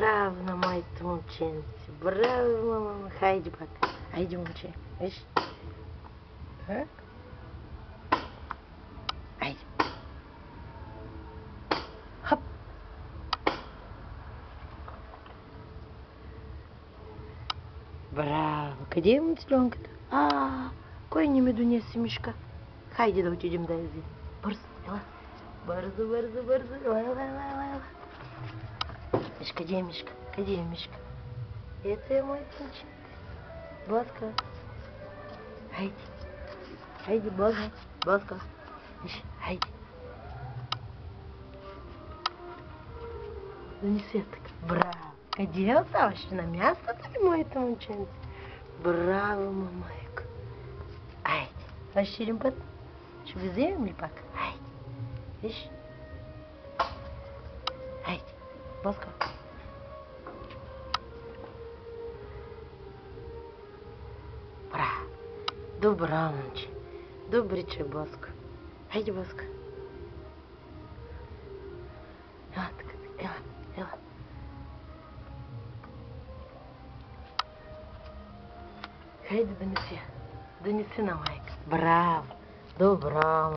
Браво на моите момченци. Браво, мама. Хайде пак. Хайде, момче. Виж. Хайде. Хоп. Браво. Къде е момцелонката? Кой не ми донесе мишка? Хайде да отидем да я вземем. Бързо, ела. Бързо, бързо, бързо. Ела. Виж, къде е мишка? Къде е мишка? Ето е моите момченци. Боска. Хайде. Хайде, Боска. Боска. Виж, хайде. Донеси я така. Браво. Къде оставаш? На мястото ли, моите момченци? Браво, мамайко. Айде. Още един път. Ще ви вземем ли пак? Айде. Виж. Айде. Боска. Браво. Добра, момче. Добриче, Боско. Хайде, Боска. Ела, така. Ела. Хайде, донеси. Донеси на майка. Браво. Добра.